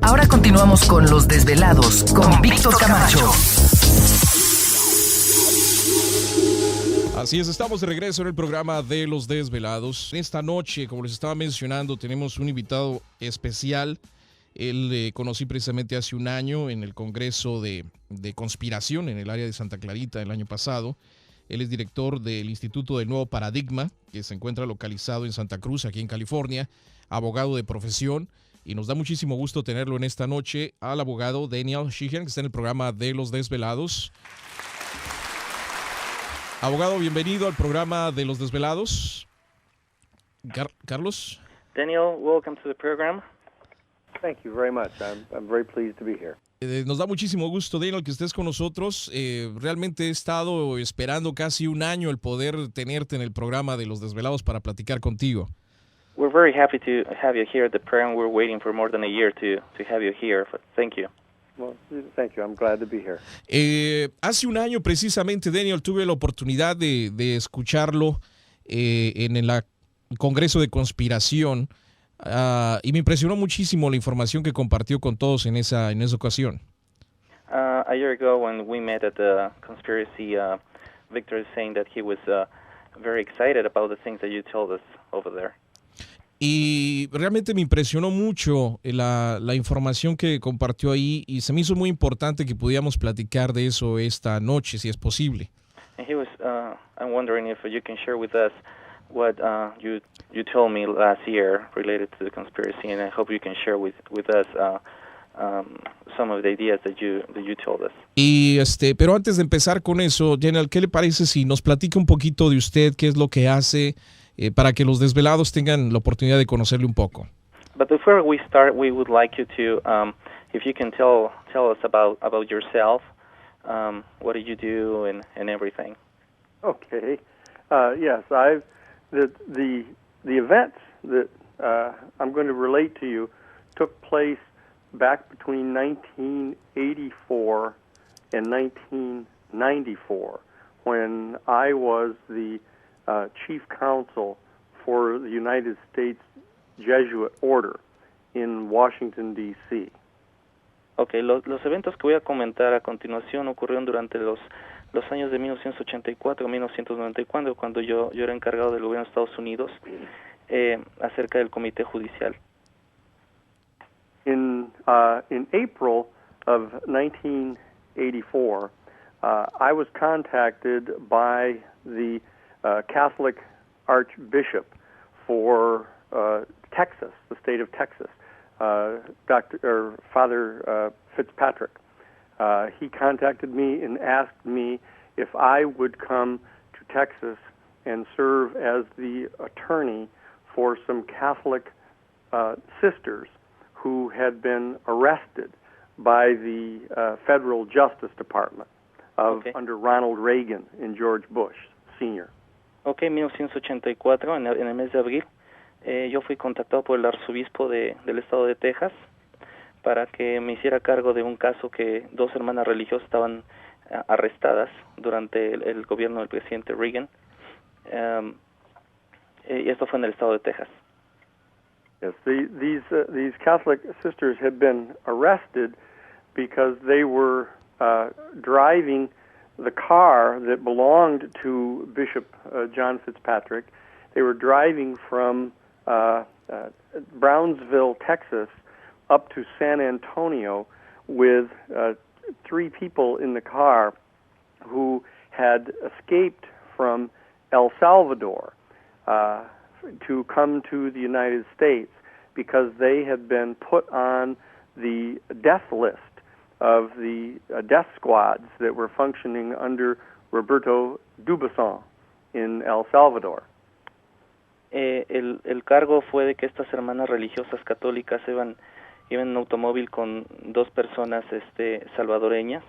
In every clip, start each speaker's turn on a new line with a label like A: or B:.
A: Ahora continuamos con Los Desvelados con Víctor Camacho.
B: Así es, estamos de regreso en el programa de Los Desvelados. Esta noche, como les estaba mencionando, tenemos un invitado especial. Él conocí precisamente hace un año en el Congreso de Conspiración en el área de Santa Clarita el año pasado. Él es director del Instituto del Nuevo Paradigma, que se encuentra localizado en Santa Cruz, aquí en California, abogado de profesión. Y nos da muchísimo gusto tenerlo en esta noche al abogado Daniel Sheehan, que está en el programa de Los Desvelados. Abogado, bienvenido al programa de Los Desvelados. Carlos.
C: Daniel, welcome to the program.
D: Thank you very much. I'm very pleased to be here.
B: Nos da muchísimo gusto, Daniel, que estés con nosotros. Realmente he estado esperando casi un año el poder tenerte en el programa de Los Desvelados para platicar contigo.
C: We're very happy to have you here at the program. We're waiting for more than a year to have you here. Thank you.
D: Well, thank you. I'm glad to be here.
B: Hace un año precisamente, Daniel, tuve la oportunidad de escucharlo en el Congreso de Conspiración y me impresionó muchísimo la información que compartió con todos en esa ocasión.
C: A year ago when we met at the conspiracy, Victor is saying that he was very excited about the things that you told us over there.
B: Y realmente me impresionó mucho la información que compartió ahí y se me hizo muy importante que pudiéramos platicar de eso esta noche, si es posible.
C: And he was, I'm wondering if you can share with us what you told me last year related to the conspiracy, and I hope you can share with us some of the ideas that you told us.
B: Y pero antes de empezar con eso, General, ¿qué le parece si nos platica un poquito de usted, qué es lo que hace? Para que los desvelados tengan la oportunidad de conocerle un poco.
C: But before we start, we would like you to, if you can tell us about yourself, what do you do and everything.
D: Okay. Yes, the events that I'm going to relate to you took place back between 1984 and 1994, when I was the chief counsel for the United States Jesuit Order in Washington, D.C.
C: Okay, los eventos que voy a comentar a continuación ocurrieron durante los años de 1984 a 1994, cuando yo era encargado del gobierno de Estados Unidos acerca del comité judicial.
D: In April of 1984, I was contacted by the Catholic Archbishop for Texas, the state of Texas, Father Fitzpatrick. He contacted me and asked me if I would come to Texas and serve as the attorney for some Catholic sisters who had been arrested by the Federal Justice Department under Ronald Reagan and George Bush Sr.
C: Ok, 1984, en el mes de abril, yo fui contactado por el arzobispo del estado de Texas para que me hiciera cargo de un caso que dos hermanas religiosas estaban arrestadas durante el gobierno del presidente Reagan. Y esto fue en el estado de Texas.
D: Yes, these Catholic sisters had been arrested because they were driving the car that belonged to Bishop John Fitzpatrick. They were driving from Brownsville, Texas, up to San Antonio with three people in the car who had escaped from El Salvador to come to the United States because they had been put on the death list of the death squads that were functioning under Roberto Dubuisson in El Salvador.
C: El cargo fue de que estas hermanas religiosas católicas iban en un automóvil con dos personas salvadoreñas,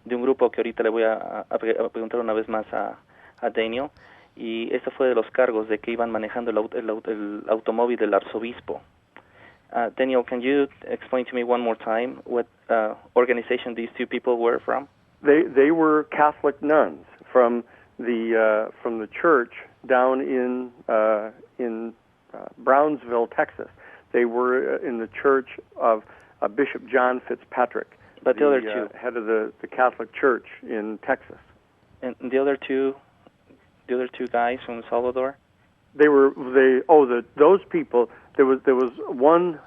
C: de un grupo que ahorita le voy a preguntar una vez más a Daniel, y ese fue de los cargos de que iban manejando el automóvil del arzobispo. Daniel, can you explain to me one more time what organization these two people were from?
D: They were Catholic nuns from the church down in Brownsville, Texas. They were in the church of Bishop John Fitzpatrick,
C: but the other two,
D: head of the Catholic Church in Texas.
C: And the other two guys from El Salvador?
D: Those people. There was one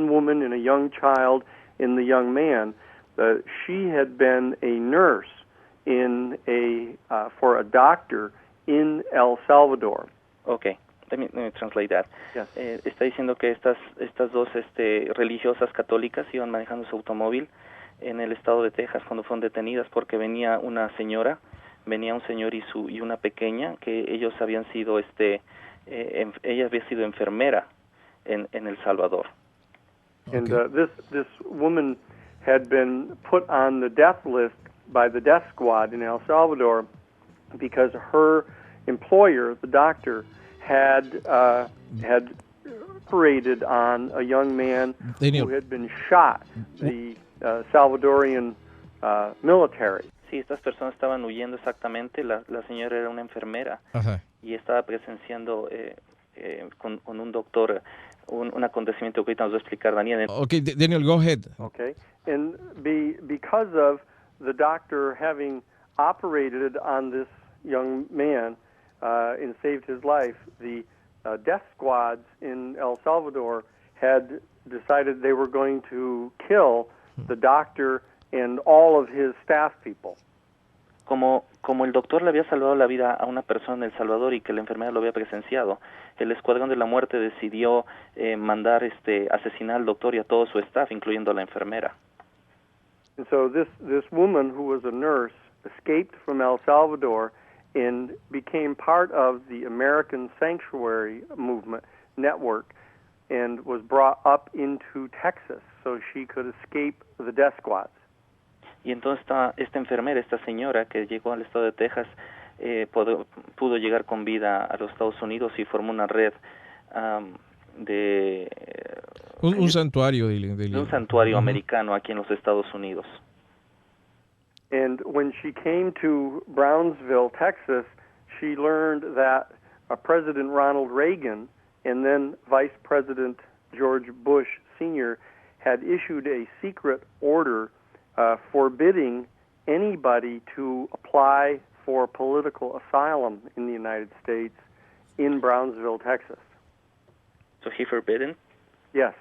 D: woman and a young child in the young man. She had been a nurse for a doctor in El Salvador.
C: Okay, let me translate that.
D: Yes.
C: Está diciendo que estas dos religiosas católicas iban manejando su automóvil en el estado de Texas cuando fueron detenidas porque venía un señor y una pequeña que ellos habían sido ella había sido enfermera en El Salvador.
D: Okay. And this woman had been put on the death list by the death squad in El Salvador because her employer, the doctor, had operated on a young man
B: Daniel,
D: who had been shot. The Salvadorian military.
C: Sí, estas personas estaban huyendo exactamente. La señora era una enfermera.
B: Ajá.
C: Y estaba presenciando con un doctor un acontecimiento que ahorita nos va a explicar Daniel.
B: Okay, Daniel, go ahead.
D: Okay, and because of the doctor having operated on this young man and saved his life, the death squads in El Salvador had decided they were going to kill the doctor and all of his staff people.
C: Como el doctor le había salvado la vida a una persona en El Salvador y que la enfermera lo había presenciado, el Escuadrón de la Muerte decidió mandar asesinar al doctor y a todo su staff, incluyendo a la enfermera.
D: And so this woman who was a nurse escaped from El Salvador and became part of the American Sanctuary Movement network and was brought up into Texas so she could escape the death squads.
C: Y entonces esta enfermera, esta señora que llegó al estado de Texas, pudo llegar con vida a los Estados Unidos y formó una red de
B: un santuario
C: un santuario americano aquí en los Estados Unidos.
D: And when she came to Brownsville, Texas, she learned that President Ronald Reagan and then Vice President George Bush Sr. had issued a secret order forbidding anybody to apply for political asylum in the United States in Brownsville, Texas.
C: So he forbidden?
D: Yes.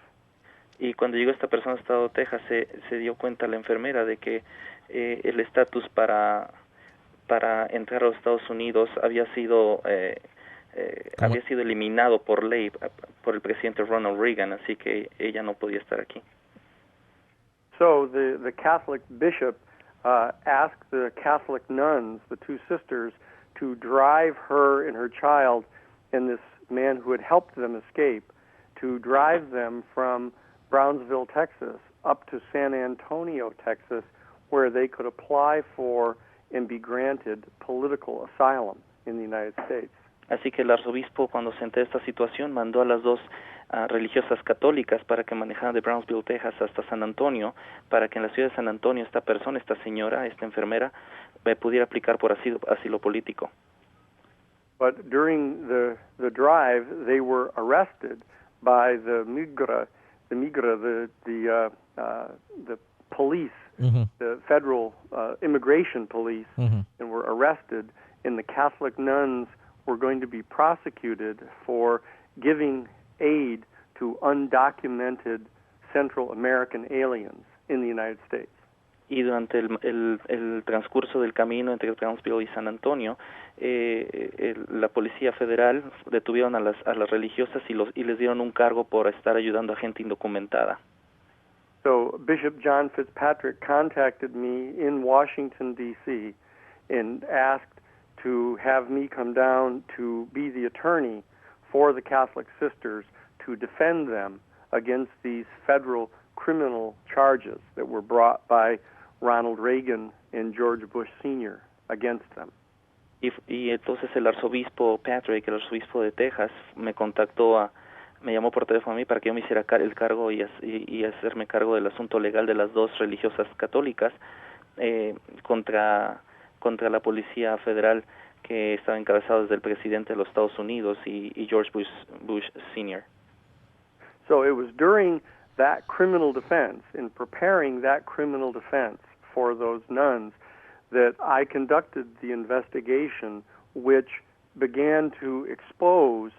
C: Y cuando llegó esta persona a Estado de Texas se dio cuenta la enfermera de que el estatus para entrar a los Estados Unidos había sido eliminado por ley por el presidente Ronald Reagan, así que ella no podía estar aquí.
D: So the Catholic bishop asked the Catholic nuns, the two sisters, to drive her and her child and this man who had helped them escape, to drive them from Brownsville, Texas, up to San Antonio, Texas, where they could apply for and be granted political asylum in the United States.
C: Así que el arzobispo, cuando se enteró de esta situación, mandó a las dos religiosas católicas para que manejaran de Brownsville, Texas, hasta San Antonio, para que en la ciudad de San Antonio esta persona, esta señora, esta enfermera, pudiera aplicar por asilo político.
D: But during the drive, they were arrested by the police,
B: Mm-hmm.
D: the federal immigration police,
B: Mm-hmm.
D: and were arrested, and the Catholic nuns were going to be prosecuted for giving aid to undocumented Central American aliens in the United States.
C: Y durante el transcurso del camino entre Brownsville y San Antonio, la policía federal detuvieron a las religiosas y les dieron un cargo por estar ayudando a gente indocumentada.
D: So Bishop John Fitzpatrick contacted me in Washington, D.C., and asked to have me come down to be the attorney for the Catholic sisters to defend them against these federal criminal charges that were brought by Ronald Reagan and George Bush Sr. against them.
C: Y entonces el arzobispo Patrick, el arzobispo de Texas, me llamó por teléfono a mí para que yo me hiciera el cargo y hacerme cargo del asunto legal de las dos religiosas católicas contra la policía federal que estaba encabezado desde el presidente de los Estados Unidos y George Bush Sr.
D: So it was during that criminal defense, in preparing that criminal defense for those nuns, that I conducted the investigation which began to expose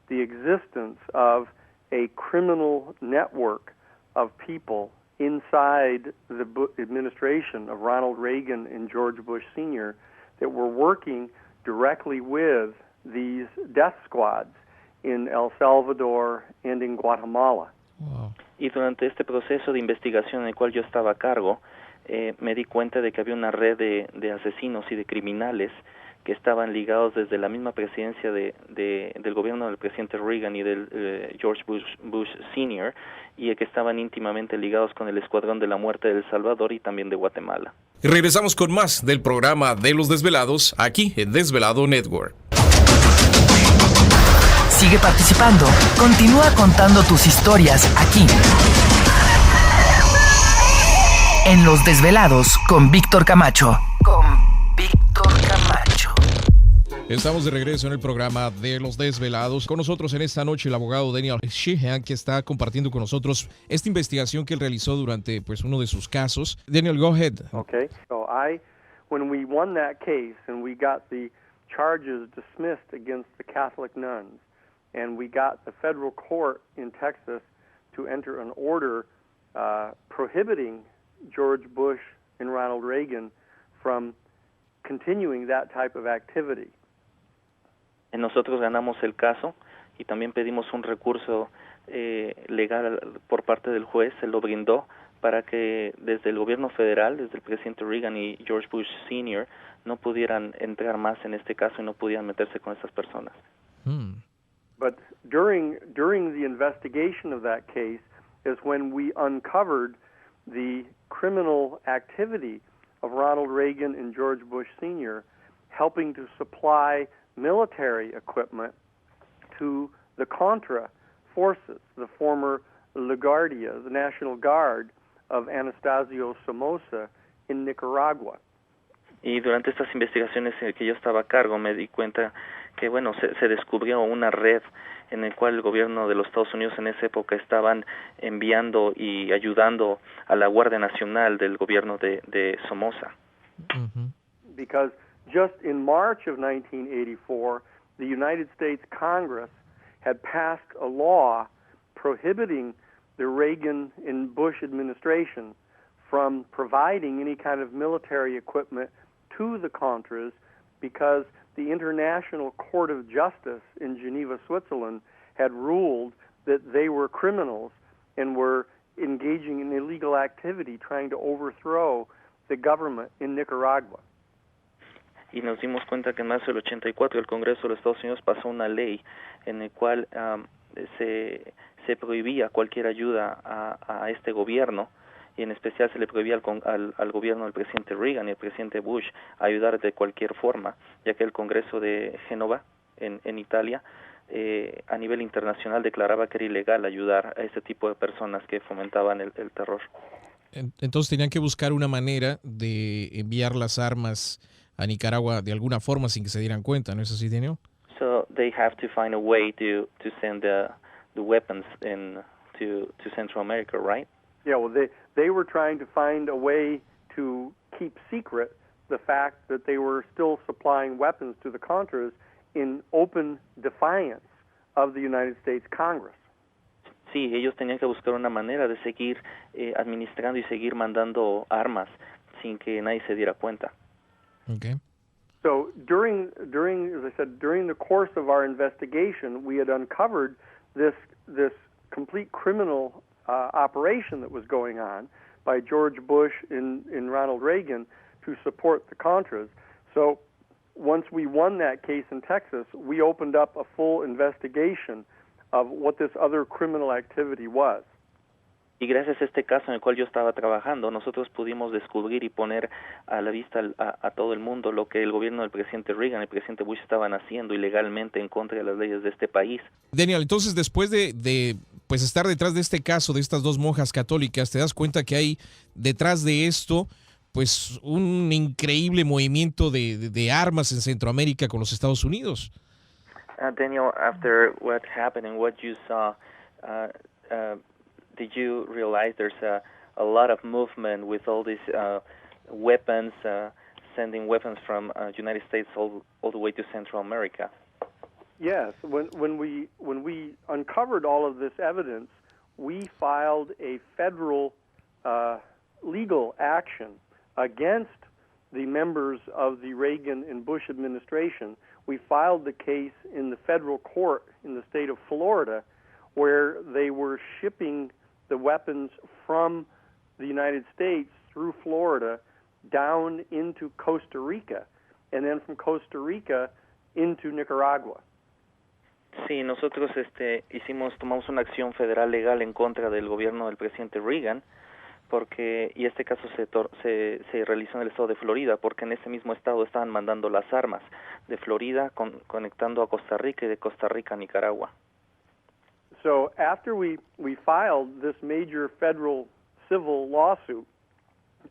D: the existence of a criminal network of people inside the administration of Ronald Reagan and George Bush Sr. that were working directly with these death squads in El Salvador and in Guatemala.
B: Wow.
C: Y durante este proceso de investigación en el cual yo estaba a cargo, me di cuenta de que había una red de asesinos y de criminales que estaban ligados desde la misma presidencia del gobierno del presidente Reagan y del George Bush Sr. y que estaban íntimamente ligados con el Escuadrón de la Muerte de El Salvador y también de Guatemala.
B: Y regresamos con más del programa de los Desvelados aquí en Desvelado Network.
A: Sigue participando. Continúa contando tus historias aquí. En Los Desvelados con Víctor Camacho.
B: Estamos de regreso en el programa de Los Desvelados. Con nosotros en esta noche el abogado Daniel Sheehan, que está compartiendo con nosotros esta investigación que él realizó durante uno de sus casos. Daniel, go ahead.
D: Okay. So when we won that case and we got the charges dismissed against the Catholic nuns, and we got the federal court in Texas to enter an order prohibiting George Bush and Ronald Reagan from continuing that type of activity.
C: Nosotros ganamos el caso y también pedimos un recurso legal por parte del juez, se lo brindó para que desde el gobierno federal, desde el presidente Reagan y George Bush Sr., no pudieran entrar más en este caso y no pudieran meterse con estas personas.
D: But during the investigation of that case is when we uncovered the criminal activity of Ronald Reagan and George Bush Sr. helping to supply military equipment to the Contra forces, the former LaGuardia, the National Guard of Anastasio Somoza in Nicaragua.
C: Y durante estas investigaciones en que yo estaba a cargo me di cuenta que se descubrió una red en la cual el gobierno de los Estados Unidos en esa época estaban enviando y ayudando a la Guardia Nacional del gobierno de Somoza.
B: Mm-hmm.
D: Because just in March of 1984, the United States Congress had passed a law prohibiting the Reagan and Bush administration from providing any kind of military equipment to the Contras because the International Court of Justice in Geneva, Switzerland, had ruled that they were criminals and were engaging in illegal activity trying to overthrow the government in Nicaragua.
C: Y nos dimos cuenta que en marzo del 84 el Congreso de los Estados Unidos pasó una ley en la cual se prohibía cualquier ayuda a este gobierno, y en especial se le prohibía al gobierno del presidente Reagan y al presidente Bush ayudar de cualquier forma, ya que el Congreso de Génova, en Italia, a nivel internacional declaraba que era ilegal ayudar a este tipo de personas que fomentaban el terror.
B: Entonces tenían que buscar una manera de enviar las armas a Nicaragua de alguna forma sin que se dieran cuenta, ¿no es así, Daniel?
C: So they have to find a way to send the weapons to Central America, right?
D: Yeah, well, they were trying to find a way to keep secret the fact that they were still supplying weapons to the Contras in open defiance of the United States Congress.
C: Sí, ellos tenían que buscar una manera de seguir administrando y seguir mandando armas sin que nadie se diera cuenta.
B: Okay.
D: So during, as I said, during the course of our investigation, we had uncovered this complete criminal operation that was going on by George Bush and Ronald Reagan to support the Contras. So once we won that case in Texas, we opened up a full investigation of what this other criminal activity was.
C: Y gracias a este caso en el cual yo estaba trabajando, nosotros pudimos descubrir y poner a la vista a todo el mundo lo que el gobierno del presidente Reagan y el presidente Bush estaban haciendo ilegalmente en contra de las leyes de este país.
B: Daniel, entonces después de pues estar detrás de este caso de estas dos monjas católicas, te das cuenta que hay detrás de esto pues un increíble movimiento de armas en Centroamérica con los Estados Unidos.
C: Daniel, after what happened and what you saw, did you realize there's a lot of movement with all these weapons, sending weapons from United States all the way to Central America?
D: Yes, when we uncovered all of this evidence, we filed a federal legal action against the members of the Reagan and Bush administration. We filed the case in the federal court in the state of Florida, where they were shipping the weapons from the United States through Florida down into Costa Rica, and then from Costa Rica into Nicaragua.
C: Sí, nosotros tomamos una acción federal legal en contra del gobierno del presidente Reagan, y este caso se realizó en el estado de Florida, porque en ese mismo estado estaban mandando las armas de Florida conectando a Costa Rica y de Costa Rica a Nicaragua.
D: So after we filed this major federal civil lawsuit,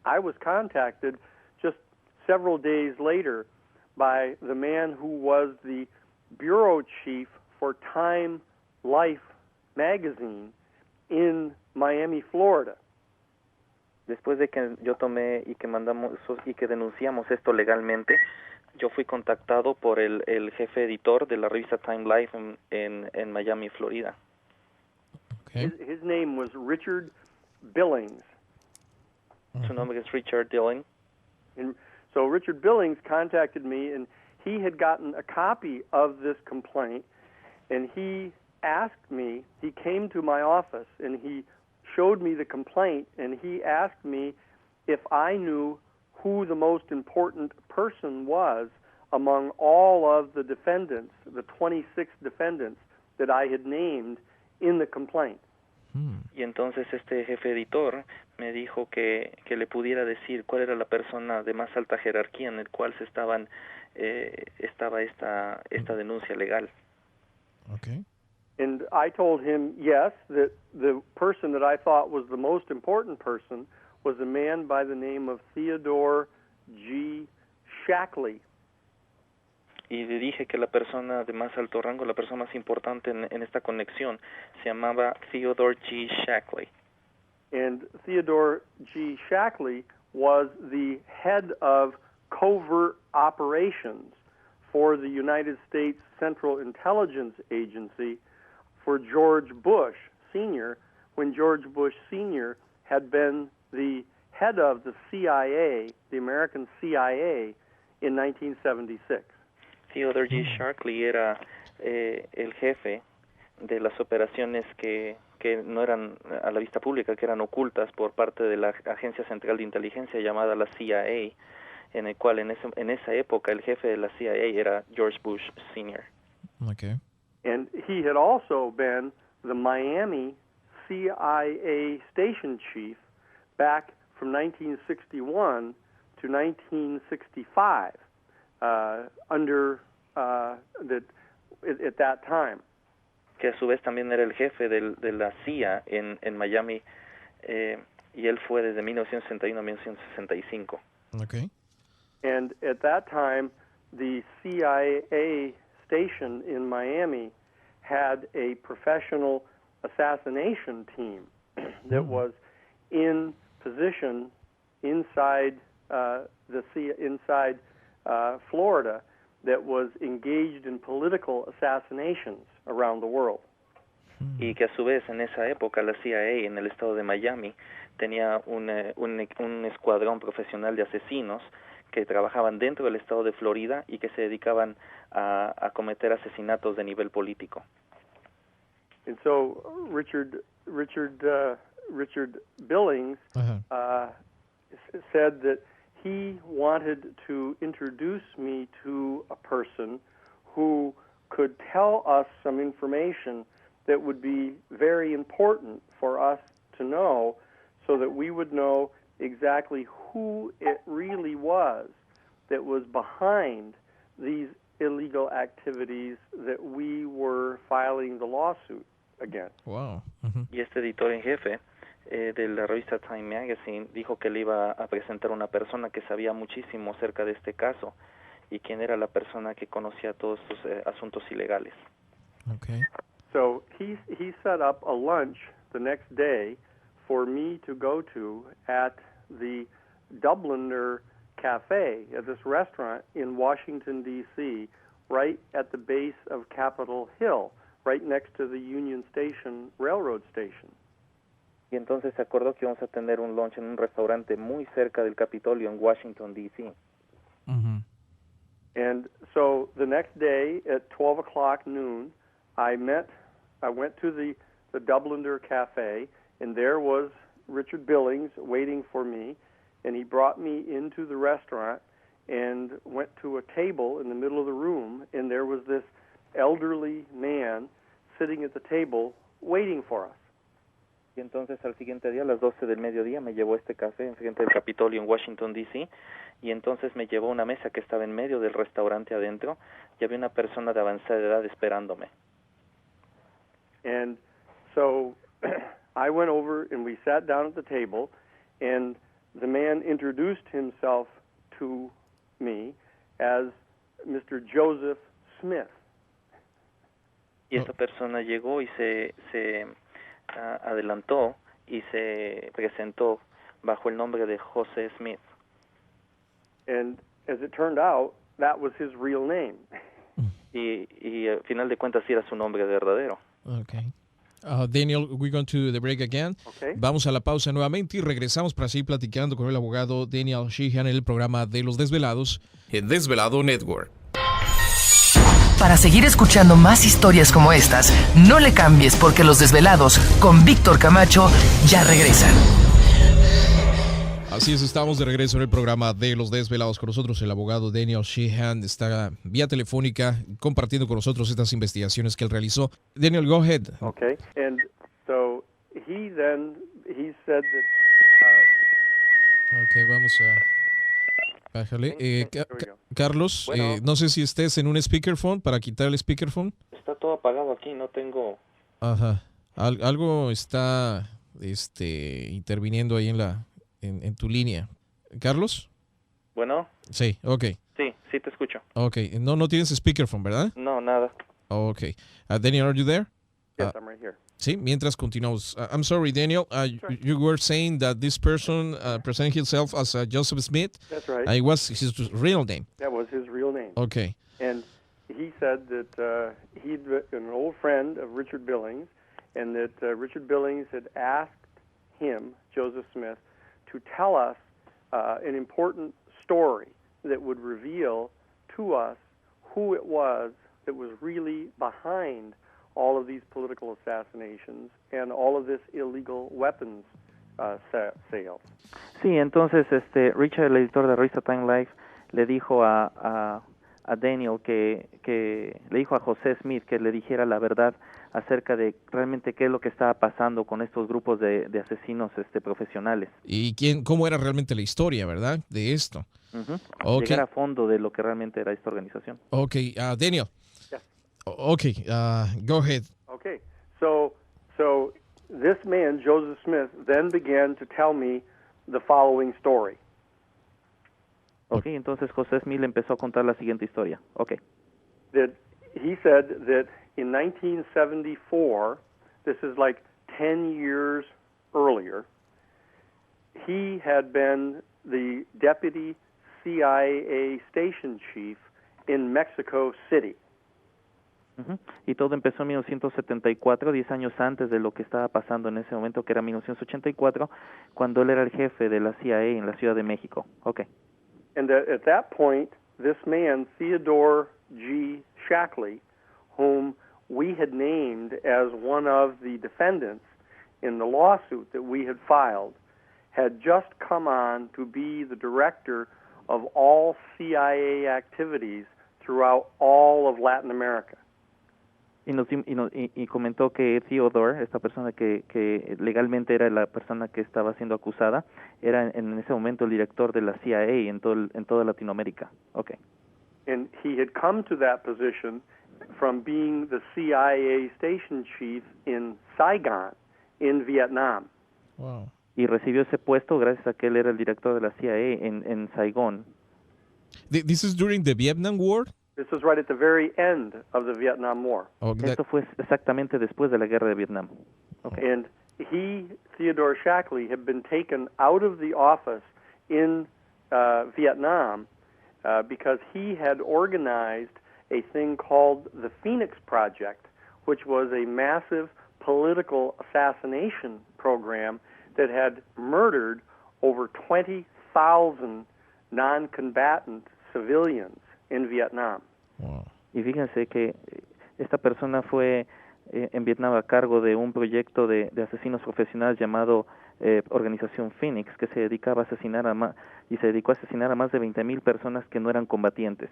D: I was contacted just several days later by the man who was the bureau chief for Time Life magazine in Miami, Florida.
C: Después de que yo tomé y que denunciamos esto legalmente, yo fui contactado por el jefe editor de la revista Time Life en Miami, Florida.
B: Okay.
D: His name was Richard Billings.
C: Su nombre es Richard Dillon.
D: And so Richard Billings contacted me, and he had gotten a copy of this complaint, and he asked me, he came to my office, and he showed me the complaint, and he asked me if I knew who the most important person was among all of the defendants, the 26 defendants that I had named in the complaint.
C: Y entonces este jefe editor me dijo que le pudiera decir cuál era la persona de más alta jerarquía en el cual estaba esta denuncia legal.
B: Okay.
D: And I told him, yes, that the person that I thought was the most important person was a man by the name of Theodore G. Shackley.
C: Y le dije que la persona de más alto rango, la persona más importante en esta conexión, se llamaba Theodore G. Shackley.
D: And Theodore G. Shackley was the head of covert operations for the United States Central Intelligence Agency for George Bush Sr., when George Bush Sr. had been the head of the CIA, the American CIA, in 1976.
C: Theodore G. Shackley era el jefe de las operaciones que no eran a la vista pública, que eran ocultas por parte de la Agencia Central de Inteligencia llamada la CIA, en el cual en esa época el jefe de la CIA era George Bush Sr.
B: Okay.
D: And he had also been the Miami CIA station chief back from 1961 to 1965 at that time.
C: Que a su vez también era el jefe de la CIA en Miami, y él fue desde 1961 a 1965.
B: Okay.
D: And at that time, the CIA station in Miami had a professional assassination team that was in position inside Florida that was engaged in political assassinations around the world.
C: Y que a su vez en esa época la CIA en el estado de Miami tenía un escuadrón profesional de asesinos que trabajaban dentro del estado de Florida y que se dedicaban a cometer asesinatos de nivel político.
D: And so Richard Billings said that he wanted to introduce me to a person who could tell us some information that would be very important for us to know so that we would know exactly who it really was that was behind these illegal activities that we were filing the lawsuit against.
B: Wow.
C: Y este editor en jefe de la revista Time Magazine dijo que le iba a presentar una persona que sabía muchísimo acerca de este caso y quién era la persona que conocía todos estos asuntos ilegales.
B: Okay.
D: So he set up a lunch the next day for me to go to at the Dubliner Cafe, at this restaurant in Washington, D.C., right at the base of Capitol Hill, right next to the Union Station railroad station.
C: Y entonces se acordó que íbamos a tener un lunch en un restaurante muy cerca del Capitolio en Washington, D.C.
B: Mm-hmm.
D: And so the next day at 12 o'clock noon, I went to the Dubliner Cafe, and there was Richard Billings waiting for me, and he brought me into the restaurant and went to a table in the middle of the room, and there was this elderly man sitting at the table waiting for us.
C: Y entonces al siguiente día, a las 12 del mediodía, me llevó a este café enfrente del Capitolio en Washington, D.C., y entonces me llevó a una mesa que estaba en medio del restaurante adentro, y había una persona de avanzada edad esperándome.
D: And so I went over and we sat down at the table, and the man introduced himself to me as Mr. Joseph Smith.
C: Y esta persona llegó y se adelantó y se presentó bajo el nombre de José Smith.
D: And as it turned out, that was his real name.
C: Y al final de cuentas sí era su nombre verdadero.
B: Okay. Daniel, we're going to the break again.
D: Okay.
B: Vamos a la pausa nuevamente y regresamos para seguir platicando con el abogado Daniel Sheehan en el programa de Los Desvelados en Desvelado Network.
A: Para seguir escuchando más historias como estas, no le cambies porque Los Desvelados con Víctor Camacho ya regresan.
B: Así es, estamos de regreso en el programa de Los Desvelados. Con nosotros el abogado Daniel Sheehan está vía telefónica compartiendo con nosotros estas investigaciones que él realizó. Daniel, go ahead.
D: Okay. And so he said that...
B: Ok, vamos a bajarle.
D: There we go.
B: Carlos,
C: Bueno.
B: no sé si estés en un speakerphone para quitar el speakerphone.
C: Está todo apagado aquí, no tengo...
B: Ajá. Algo está interviniendo ahí en tu línea. ¿Carlos?
C: Bueno,
B: Sí, ok.
C: sí te escucho.
B: Ok, no tienes speakerphone, ¿verdad?
C: No, nada.
B: Ok. Daniel, are you there?
D: Yes, I'm right here.
B: Sí, mientras continuamos. I'm sorry, Daniel. You were saying that this person presented himself as Joseph Smith.
D: That's right.
B: It was his real name.
D: That was his real name.
B: Okay.
D: And he said that he'd been an old friend of Richard Billings, and that Richard Billings had asked him, Joseph Smith, to tell us an important story that would reveal to us who it was that was really behind all of these political assassinations and all of this illegal weapons sale.
C: Sí, entonces Richard, el editor de la revista Time Life, le dijo a Daniel que le dijo a José Smith que le dijera la verdad acerca de realmente qué es lo que estaba pasando con estos grupos de asesinos profesionales.
B: Y cómo era realmente la historia, ¿verdad? De esto.
C: Uh-huh.
B: Okay.
C: Llegar a fondo de lo que realmente era esta organización.
B: Okay, Daniel.
D: Yes.
B: Okay, go ahead.
D: Okay, so this man, Joseph Smith, then began to tell me the following story.
C: Okay, entonces José Smith le empezó a contar la siguiente historia. Okay.
D: That he said that in 1974, this is like 10 years earlier, he had been the deputy CIA station chief in Mexico City.
C: Uh-huh. Y todo empezó en 1974, 10 años antes de lo que estaba pasando en ese momento, que era 1984, cuando él era el jefe de la CIA en la Ciudad de México. Okay.
D: And at that point, this man, Theodore G. Shackley, whom we had named as one of the defendants in the lawsuit that we had filed, had just come on to be the director of all CIA activities throughout all of Latin America.
E: Y comentó que Theodore, esta persona que legalmente era la persona que estaba siendo acusada, era en ese momento el director de la CIA en toda Latinoamérica. Okay.
D: And he had come to that position from being the CIA station chief in Saigon, in Vietnam.
B: Wow.
E: Y recibió ese puesto gracias a que él era el director de la CIA en Saigón.
B: This is during the Vietnam War?
D: This was right at the very end of the Vietnam War.
E: Esto fue exactamente después de la guerra de Vietnam. Okay.
D: And Theodore Shackley, had been taken out of the office in Vietnam because he had organized a thing called the Phoenix Project, which was a massive political assassination program that had murdered over 20,000 non-combatant civilians in Vietnam.
B: Wow.
E: Y fíjense que esta persona fue en Vietnam a cargo de un proyecto de asesinos profesionales llamado Organización Phoenix, que se dedicaba a asesinar se dedicó a asesinar a más de 20,000 personas que no eran combatientes.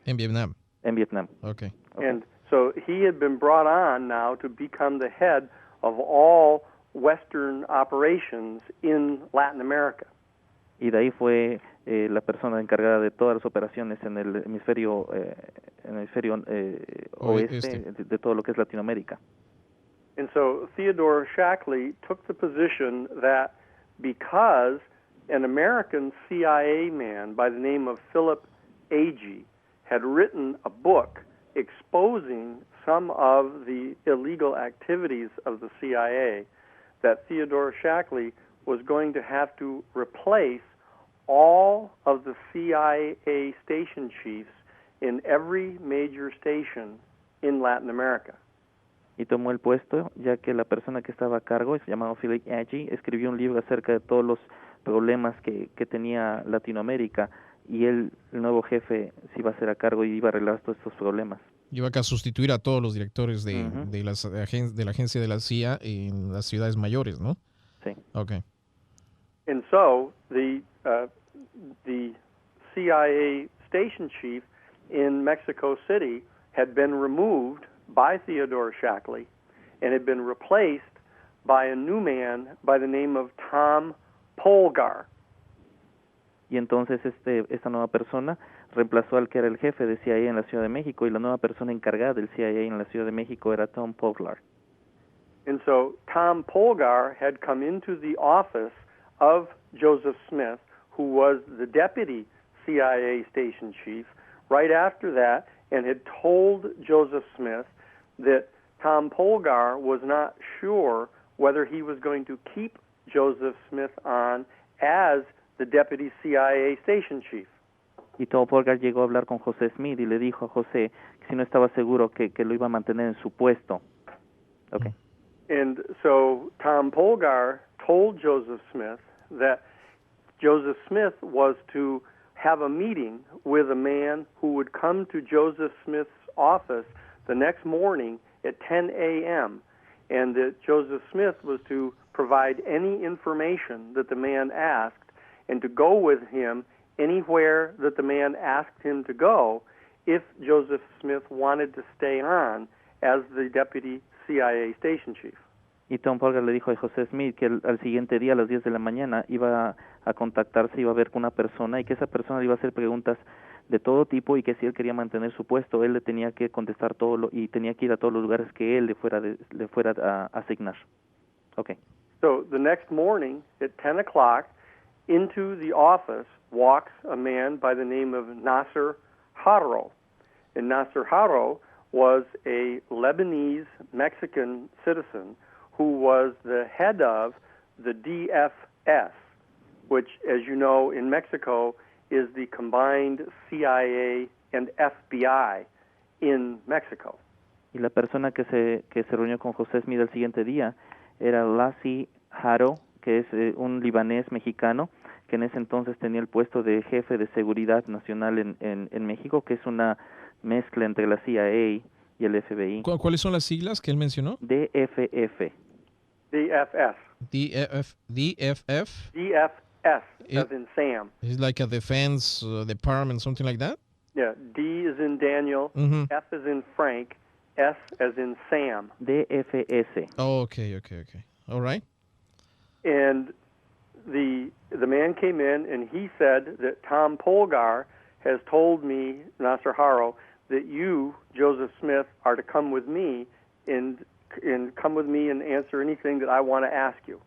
B: En Vietnam.
E: En Vietnam.
B: Okay.
D: And so he had been brought on now to become the head of all Western operations in Latin America.
E: Y de ahí fue la persona encargada de todas las operaciones en el hemisferio oeste de todo lo que es Latinoamérica.
D: And so Theodore Shackley took the position that because an American CIA man by the name of Philip Agee had written a book exposing some of the illegal activities of the CIA, that Theodore Shackley was going to have to replace all of the CIA station chiefs in every major station in Latin America.
E: Y tomó el puesto, ya que la persona que estaba a cargo, llamado Philip Agee, escribió un libro acerca de todos los problemas que tenía Latinoamérica, y el nuevo jefe se iba a hacer a cargo y iba a arreglar todos estos problemas.
B: Iba a sustituir a todos los directores de la agencia de la CIA en las ciudades mayores, ¿no?
E: Sí.
B: Okay.
D: And so the CIA station chief in Mexico City had been removed by Theodore Shackley and had been replaced by a new man by the name of Tom Polgar.
E: Y entonces esta nueva persona reemplazó al que era el jefe de CIA en la Ciudad de México, y la nueva persona encargada del CIA en la Ciudad de México era Tom Polgar.
D: And so Tom Polgar had come into the office of Joseph Smith, who was the deputy CIA station chief, right after that, and had told Joseph Smith that Tom Polgar was not sure whether he was going to keep Joseph Smith on as the deputy CIA station chief.
E: Y Tom Polgar llegó a hablar con José Smith y le dijo a José que si no estaba seguro que lo iba a mantener en su puesto. Okay.
D: And so Tom Polgar told Joseph Smith that Joseph Smith was to have a meeting with a man who would come to Joseph Smith's office the next morning at 10 a.m., and that Joseph Smith was to provide any information that the man asked and to go with him anywhere that the man asked him to go if Joseph Smith wanted to stay on as the deputy CIA station chief.
E: Y Tom Polgar le dijo a José Smith que al siguiente día a las 10 de la mañana iba a contactarse, iba a ver con una persona, y que esa persona le iba a hacer preguntas de todo tipo, y que si él quería mantener su puesto, él le tenía que contestar y tenía que ir a todos los lugares que él le fuera a asignar. Okay.
D: So the next morning at 10 o'clock, into the office walks a man by the name of Nasser Haro. And Nasser Haro was a Lebanese Mexican citizen who was the head of the DFS, which, as you know, in Mexico is the combined CIA and FBI in Mexico.
E: Y la persona que se reunió con José Smith el siguiente día era Lassi Haro, que es un libanés mexicano, que en ese entonces tenía el puesto de jefe de seguridad nacional en México, que es una mezcla entre la CIA y el FBI.
B: ¿Cuáles son las siglas que él mencionó?
E: DFF.
D: DFS.
B: DFF?
D: DFS, as in Sam.
B: It's like a defense department, something like that?
D: Yeah, D is in Daniel, F is in Frank, S as in Sam.
E: DFS.
B: Oh, okay. All right.
D: And the man came in and he said that Tom Polgar has told me, Nasser Haro, that you, Joseph Smith, are to come with me and come with me and answer anything that I want to ask you.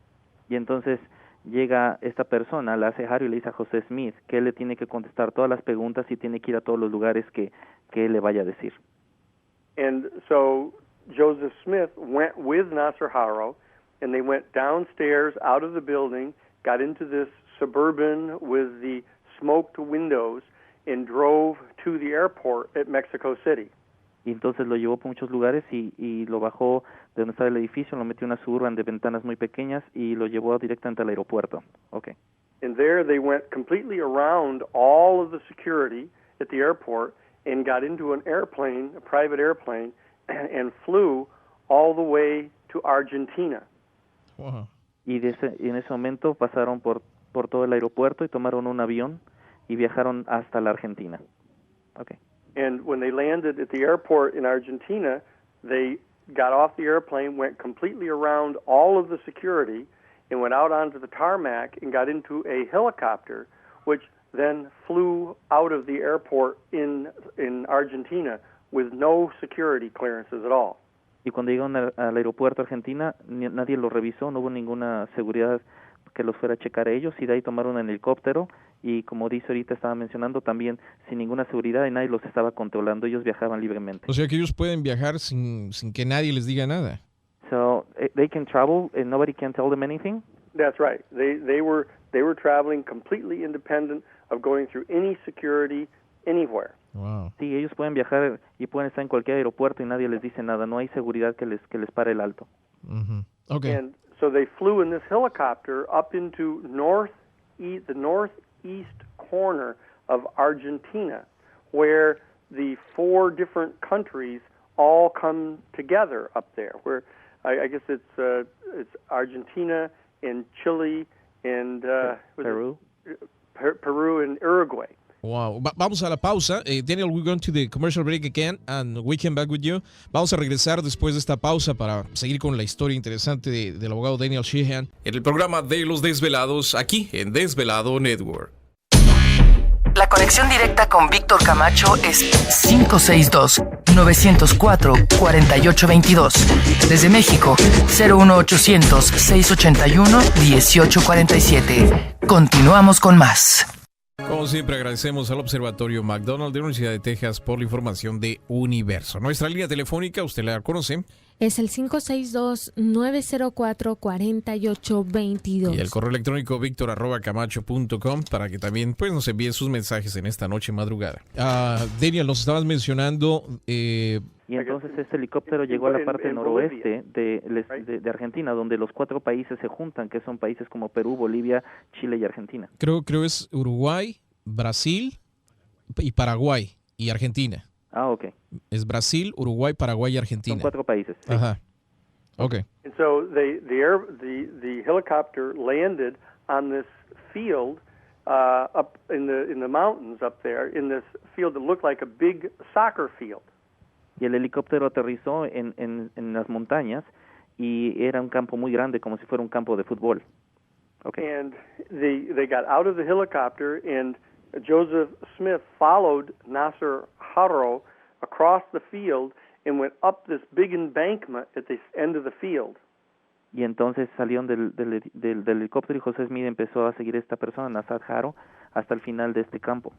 E: Y entonces llega esta persona, la hace Harry y le dice a José Smith que él le tiene que contestar todas las preguntas y tiene que ir a todos los lugares que él le vaya a decir.
D: And so Joseph Smith went with Nasser Haro, and they went downstairs out of the building, got into this Suburban with the smoked windows, and drove to the airport at Mexico City.
E: Y entonces lo llevó por muchos lugares y lo bajó de donde estaba el edificio, lo metió en una Suburban de ventanas muy pequeñas y lo llevó directamente al aeropuerto. Okay.
D: And there they went completely around all of the security at the airport and got into an airplane, a private airplane, and flew all the way to Argentina.
B: Wow.
E: Y en ese momento pasaron por todo el aeropuerto y tomaron un avión y viajaron hasta la Argentina. Okay.
D: And when they landed at the airport in Argentina, they got off the airplane, went completely around all of the security, and went out onto the tarmac and got into a helicopter, which then flew out of the airport in Argentina with no security clearances at all.
E: Y cuando llegaron al aeropuerto Argentina, nadie los revisó, no hubo ninguna seguridad que los fuera a checar a ellos, y de ahí tomaron un helicóptero, y como dice ahorita, estaba mencionando, también sin ninguna seguridad y nadie los estaba controlando, ellos viajaban libremente.
B: O sea que ellos pueden viajar sin que nadie les diga nada.
E: So they can travel and nobody can tell them anything?
D: That's right. They were traveling completely independent of going through any security anywhere.
B: Wow.
E: Sí, ellos pueden viajar y pueden estar en cualquier aeropuerto y nadie les dice nada, no hay seguridad que les pare el alto.
B: Mm-hmm. Okay.
D: And so they flew in this helicopter up into the northeast corner of Argentina, where the 4 different countries all come together up there. Where I guess it's Argentina and Chile and
E: Peru.
D: Peru and Uruguay.
B: Wow. Vamos a la pausa. Daniel, we're going to the commercial break again and we come back with you. Vamos a regresar después de esta pausa para seguir con la historia interesante del abogado Daniel Sheehan en el programa de Los Desvelados aquí en Desvelado Network.
A: La conexión directa con Víctor Camacho es 562-904-4822. Desde México, 01800-681-1847. Continuamos con más.
B: Como siempre, agradecemos al Observatorio McDonald de la Universidad de Texas por la información de Universo. Nuestra línea telefónica, usted la conoce.
F: Es el 562-904-4822.
B: Y el correo electrónico victor@camacho.com para que también pues, nos envíen sus mensajes en esta noche madrugada. Daniel, nos estabas mencionando...
E: Y entonces este helicóptero llegó a la parte noroeste de Argentina, donde los 4 países se juntan, que son países como Perú, Bolivia, Chile y Argentina.
B: Creo es Uruguay, Brasil y Paraguay y Argentina.
E: Ah, ok.
B: Es Brasil, Uruguay, Paraguay y Argentina.
E: Son 4 países. Sí.
B: Ajá. Okay.
D: And so the helicopter landed on this field up in the mountains up there, in this field that looked like a big soccer field.
E: Y el helicóptero aterrizó en las montañas y era un campo muy grande, como si fuera un campo de fútbol. Okay.
D: And they got out of the helicopter, and Joseph Smith followed Nasser Haro across the field and went up this big embankment at the end of the field.
E: Y entonces salieron del helicóptero y José Smith empezó a seguir a esta persona, Nasser Haro, hasta el final de este campo.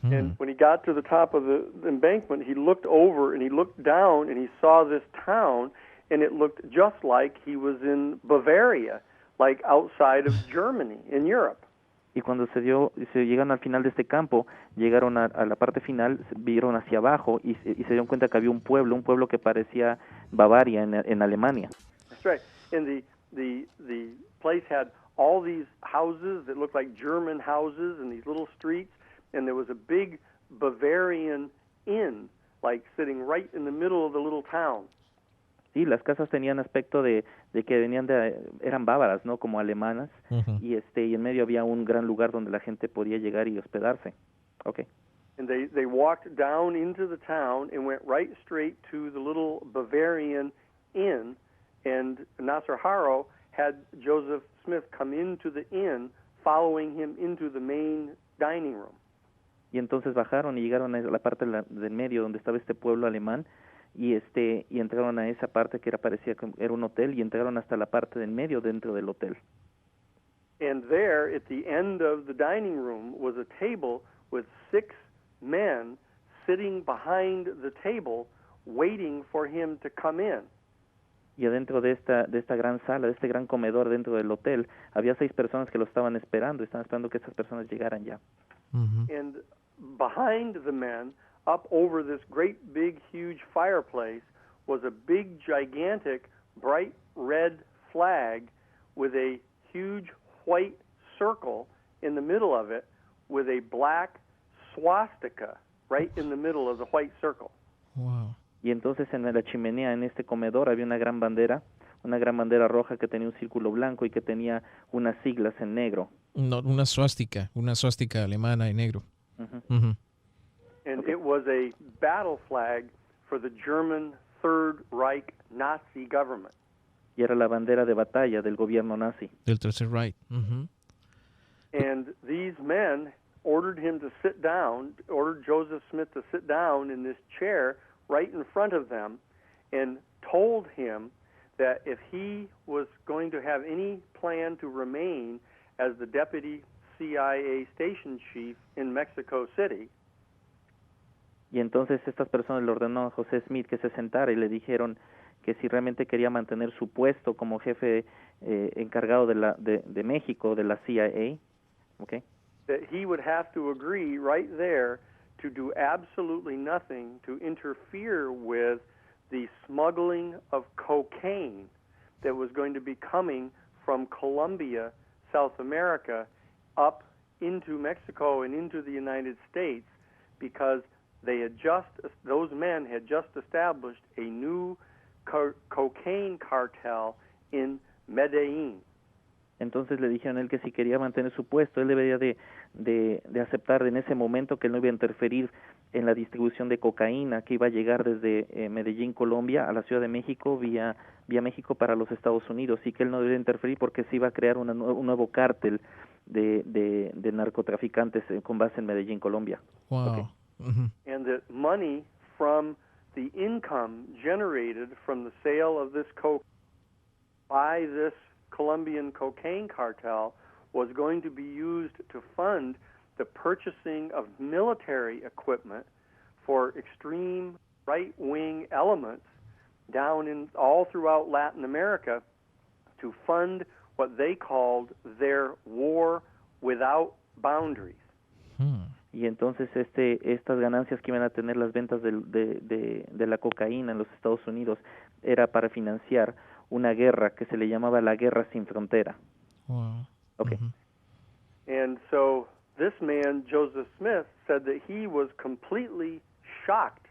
D: And when he got to the top of the embankment, he looked over and he looked down and he saw this town, and it looked just like he was in Bavaria, like outside of Germany, in Europe.
E: Y cuando se llegaron al final de este campo, llegaron a la parte final, vieron hacia abajo y se dieron cuenta que había un pueblo que parecía Bavaria en Alemania.
D: That's right. And the place had all these houses that looked like German houses and these little streets. And there was a big Bavarian inn, like sitting right in the middle of the little town.
E: Sí, las casas tenían aspecto de que eran bávaras, ¿no? Como alemanas.
B: Uh-huh.
E: Y en medio había un gran lugar donde la gente podía llegar y hospedarse. Okay.
D: And they walked down into the town and went right straight to the little Bavarian inn, and Nasser Haro had Joseph Smith come into the inn, following him into the main dining room.
E: Y entonces bajaron y llegaron a la parte del medio donde estaba este pueblo alemán y entraron a esa parte que parecía que era un hotel y entraron hasta la parte del medio dentro del hotel.
D: And there, at the end of the dining room, was a table with 6 men sitting behind the table, waiting for him to come in.
E: Y adentro de esta gran sala, de este gran comedor dentro del hotel, había 6 personas que lo estaban esperando que esas personas llegaran ya.
D: And behind the men, up over this great big huge fireplace, was a big gigantic bright red flag with a huge white circle in the middle of it, with a black swastika right in the middle of the white circle.
B: Wow.
E: Y entonces en la chimenea, en este comedor, había una gran bandera roja que tenía un círculo blanco y que tenía unas siglas en negro.
B: No, una suástica alemana en negro.
D: And it was a battle flag for the German Third Reich Nazi government.
E: Y era la bandera de batalla del gobierno nazi.
B: Del Tercer Reich.
D: And these men ordered Joseph Smith to sit down in this chair right in front of them, and told him that if he was going to have any plan to remain as the deputy CIA station chief in Mexico City.
E: Y entonces estas personas le ordenó a José Smith que se sentara y le dijeron que si realmente quería mantener su puesto como jefe encargado de México, de la CIA, okay,
D: that he would have to agree right there to do absolutely nothing to interfere with the smuggling of cocaine that was going to be coming from Colombia, South America, up into Mexico and into the United States, because those men had just established a new cocaine cartel in Medellín.
E: Entonces le dijeron a él que si quería mantener su puesto, él debería de aceptar en ese momento que él no iba a interferir en la distribución de cocaína que iba a llegar desde Medellín, Colombia, a la Ciudad de México, vía México para los Estados Unidos, y que él no debía interferir porque se iba a crear un nuevo cártel de narcotraficantes con base en Medellín, Colombia.
B: Wow.
E: Okay.
D: And that money from the income generated from the sale of this coke by this Colombian cocaine cartel was going to be used to fund the purchasing of military equipment for extreme right-wing elements all throughout Latin America, to fund what they called their war without boundaries.
E: Y entonces estas ganancias que iban a tener las ventas de la cocaína en los Estados Unidos era para financiar una guerra que se le llamaba la Guerra Sin Frontera.
B: Wow.
E: Okay.
D: And so this man, Joseph Smith, said that he was completely shocked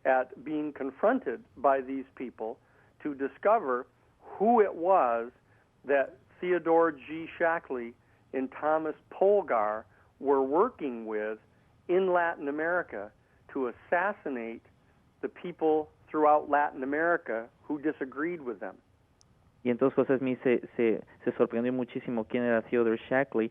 D: at being confronted by these people to discover who it was that Theodore G. Shackley and Thomas Polgar were working with in Latin America to assassinate the people throughout Latin America who disagreed with them.
E: Y entonces José Smith se sorprendió muchísimo quién era Theodore Shackley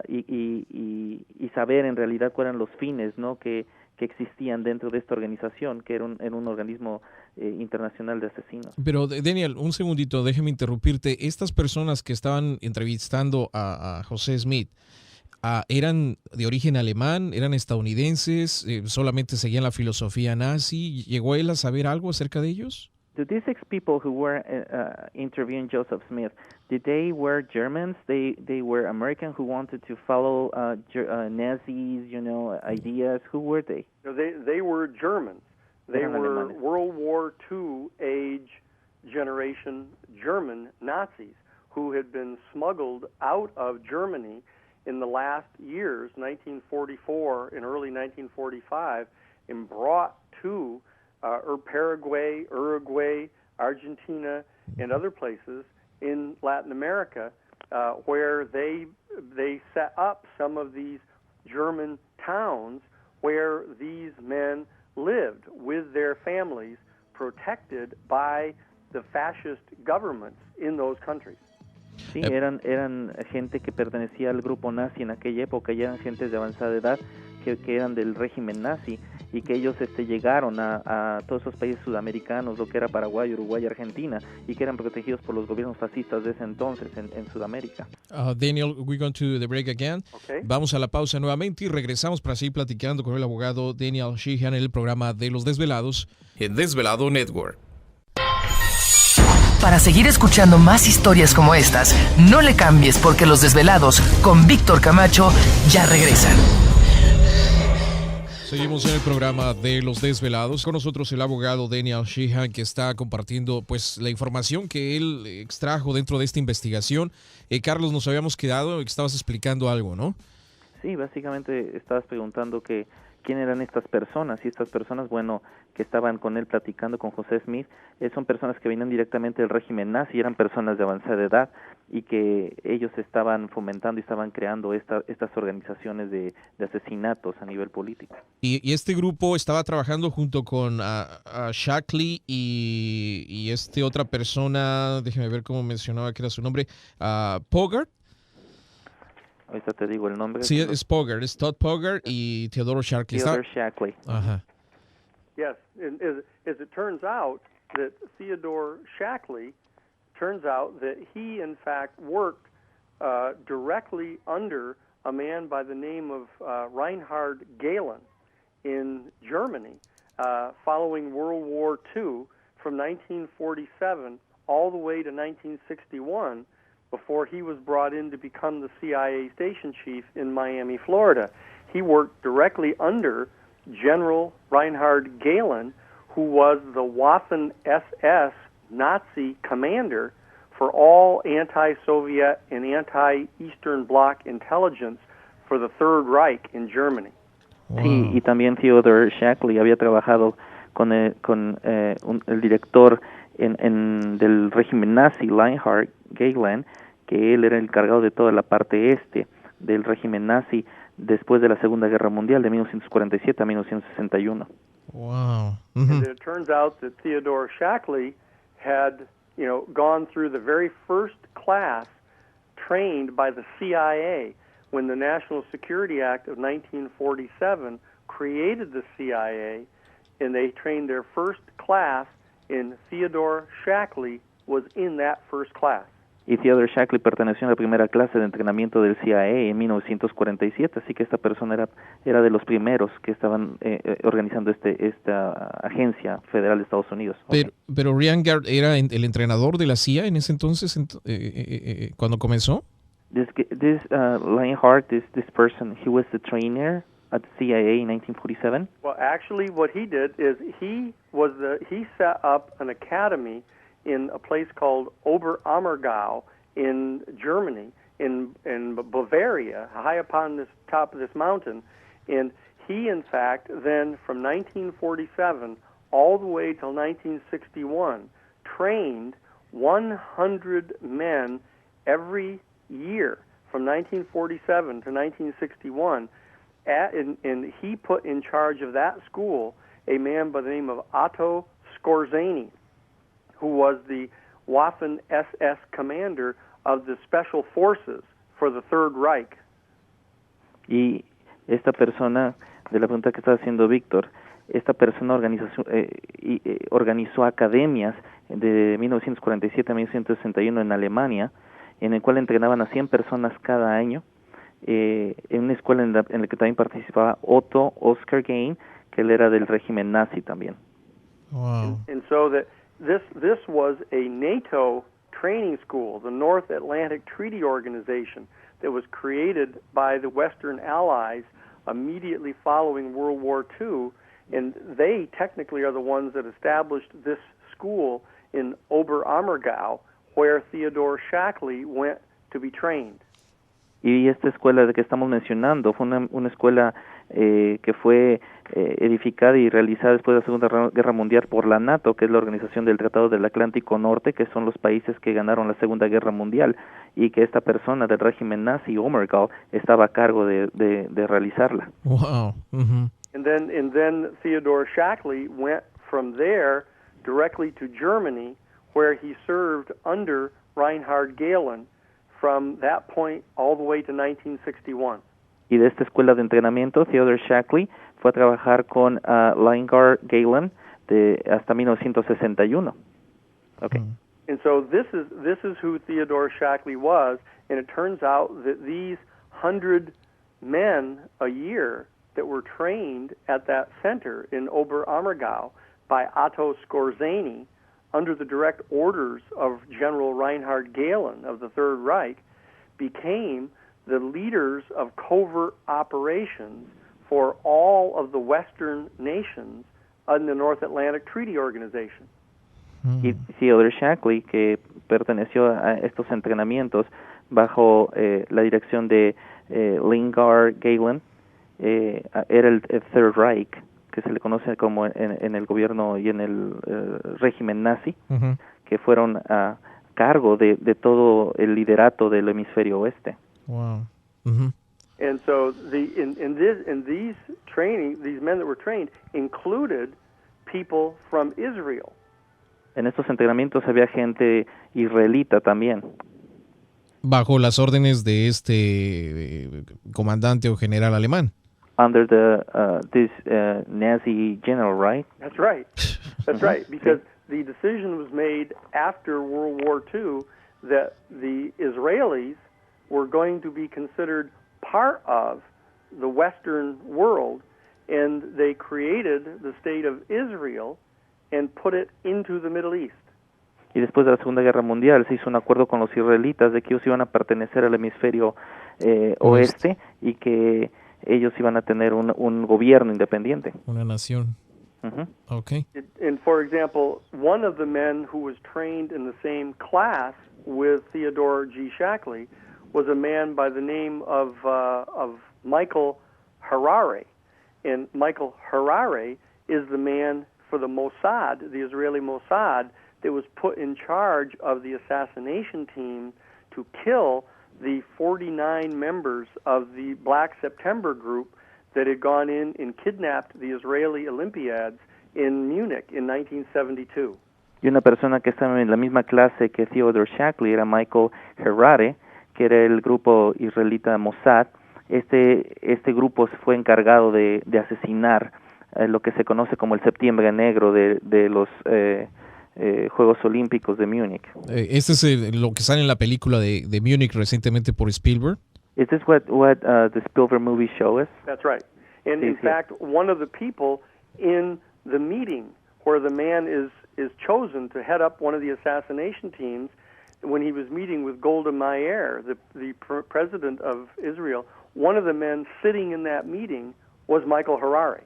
E: y saber en realidad cuáles eran los fines, ¿no?, que existían dentro de esta organización, que era un organismo internacional de asesinos.
B: Pero Daniel, un segundito, déjeme interrumpirte. Estas personas que estaban entrevistando a José Smith, ¿eran de origen alemán? ¿Eran estadounidenses? ¿Solamente seguían la filosofía nazi? ¿Llegó él a saber algo acerca de ellos?
E: Do these 6 people who were interviewing Joseph Smith, did they were Germans? They were American who wanted to follow Nazis, ideas? Who were they?
D: No, they were Germans. They were World War II age generation German Nazis who had been smuggled out of Germany in the last years, 1944 and early 1945, and brought to Paraguay, Uruguay, Argentina, and other places in Latin America, where they set up some of these German towns where these men lived with their families, protected by the fascist governments in those countries.
E: Sí, eran gente que pertenecía al grupo nazi en aquella época, y eran gentes de avanzada edad que eran del régimen nazi, y que ellos llegaron a todos esos países sudamericanos, lo que era Paraguay, Uruguay, Argentina, y que eran protegidos por los gobiernos fascistas de ese entonces en Sudamérica.
B: Daniel, we're going to the break again.
D: Okay.
B: Vamos a la pausa nuevamente y regresamos para seguir platicando con el abogado Daniel Sheehan en el programa de Los Desvelados en Desvelado Network.
A: Para seguir escuchando más historias como estas, no le cambies porque Los Desvelados con Víctor Camacho ya regresan.
B: Seguimos en el programa de Los Desvelados. Con nosotros el abogado Daniel Sheehan, que está compartiendo pues la información que él extrajo dentro de esta investigación. Carlos, nos habíamos quedado, estabas explicando algo, ¿no?
E: Sí, básicamente estabas preguntando que quién eran estas personas, y estas personas, bueno, que estaban con él platicando con José Smith, son personas que venían directamente del régimen nazi, eran personas de avanzada edad, y que ellos estaban fomentando y estaban creando estas organizaciones de asesinatos a nivel político.
B: Y este grupo estaba trabajando junto con Shackley y otra persona, déjeme ver cómo mencionaba que era su nombre, Pogart.
E: Ahorita te digo el nombre.
B: Sí, es Pogart, es Todd Pogart y Theodore Shackley.
E: Theodore Shackley.
B: Ajá.
D: Yes, and as it turns out, that Theodore Shackley, turns out that he, in fact, worked directly under a man by the name of Reinhard Gehlen in Germany following World War II from 1947 all the way to 1961, before he was brought in to become the CIA station chief in Miami, Florida. He worked directly under General Reinhard Gehlen, who was the Waffen-SS Nazi commander for all anti-Soviet and anti-Eastern Bloc intelligence for the Third Reich in Germany.
B: Wow.
E: Sí, y también Theodore Shackley había trabajado con el director del régimen nazi, Reinhard Gehlen, que él era el encargado de toda la parte este del régimen nazi después de la Segunda Guerra Mundial de 1947 a 1961.
B: Wow.
D: Mm-hmm. And it turns out that Theodore Shackley had, gone through the very first class trained by the CIA when the National Security Act of 1947 created the CIA, and they trained their first class, and Theodore Shackley was in that first class.
E: Y Theodore Shackley perteneció a la primera clase de entrenamiento del CIA en 1947, así que esta persona era de los primeros que estaban organizando esta agencia federal de Estados Unidos.
B: Pero Reinhard era el entrenador de la CIA en ese entonces, cuando comenzó.
E: This Reinhard, this person, he was the trainer at the CIA in 1947.
D: Well, actually, what he did is he set up an academy in a place called Oberammergau in Germany, in Bavaria, high upon this top of this mountain. And he, in fact, then from 1947 all the way till 1961, trained 100 men every year from 1947 to 1961. And he put in charge of that school a man by the name of Otto Skorzeny, who was the Waffen-SS commander of the Special Forces for the Third Reich.
E: Y esta persona, de la pregunta que está haciendo Víctor, esta persona organizó academias de 1947 a 1961 en Alemania, en el cual entrenaban a 100 personas cada año, en una escuela en la que también participaba Otto Oskar Gain, que él era del régimen nazi también.
B: Wow.
D: And so that this was a NATO training school, the North Atlantic Treaty Organization, that was created by the Western Allies immediately following World War II, and they technically are the ones that established this school in Oberammergau, where Theodore Shackley went to be trained.
E: Y esta escuela de que estamos mencionando fue una escuela que fue edificada y realizada después de la Segunda Guerra Mundial por la NATO, que es la Organización del Tratado del Atlántico Norte, que son los países que ganaron la Segunda Guerra Mundial, y que esta persona del régimen nazi, Omergau, estaba a cargo de realizarla.
B: Wow. Uh-huh.
D: And then Theodore Shackley went from there directly to Germany, where he served under Reinhard Gehlen from that point all the way to 1961.
E: Y de esta escuela de entrenamiento, Theodore Shackley fue a trabajar con Reinhard Gehlen hasta 1961. Okay.
D: And so this is who Theodore Shackley was, and it turns out that these 100 men a year that were trained at that center in Oberammergau by Otto Skorzeny under the direct orders of General Reinhard Gehlen of the Third Reich became the leaders of covert operations for all of the Western nations in the North Atlantic Treaty Organization.
E: Y Theodore Shackley, que perteneció a estos entrenamientos bajo la dirección de Reinhard Gehlen, era el Third Reich, que se le conoce como en el gobierno y en el régimen nazi, que fueron a cargo de todo el liderato del hemisferio oeste.
B: Wow.
D: And so these training, these men that were trained included people from Israel.
E: En estos entrenamientos había gente israelita también.
B: Bajo las órdenes de este comandante o general alemán.
E: Under this Nazi general, right?
D: That's right. That's right. Because the decision was made after World War II that the Israelis were going to be considered part of the Western world, and they created the state of Israel and put it into the Middle East.
E: Y después de la Segunda Guerra Mundial se hizo un acuerdo con los israelitas de que ellos iban a pertenecer al hemisferio oeste y que ellos iban a tener un gobierno independiente.
B: Una nación. Okay.
D: And for example, one of the men who was trained in the same class with Theodore G. Shackley was a man by the name of Michael Harari. And Michael Harari is the man for the Mossad, the Israeli Mossad, that was put in charge of the assassination team to kill the 49 members of the Black September group that had gone in and kidnapped the Israeli Olympiads in Munich in 1972.
E: Y una persona que estaba en la misma clase que Theodore Shackley era Michael Harari, que era el grupo israelita Mossad. Este grupo fue encargado de asesinar lo que se conoce como el Septiembre Negro de los Juegos Olímpicos de Múnich.
B: Este es lo que sale en la película de Múnich recientemente por Spielberg.
E: Is this what the Spielberg movie show us?
D: That's right. And in fact, one of the people in the meeting where the man is chosen to head up one of the assassination teams, when he was meeting with Golda Meir, the president of Israel, one of the men sitting in that meeting was Michael Harari.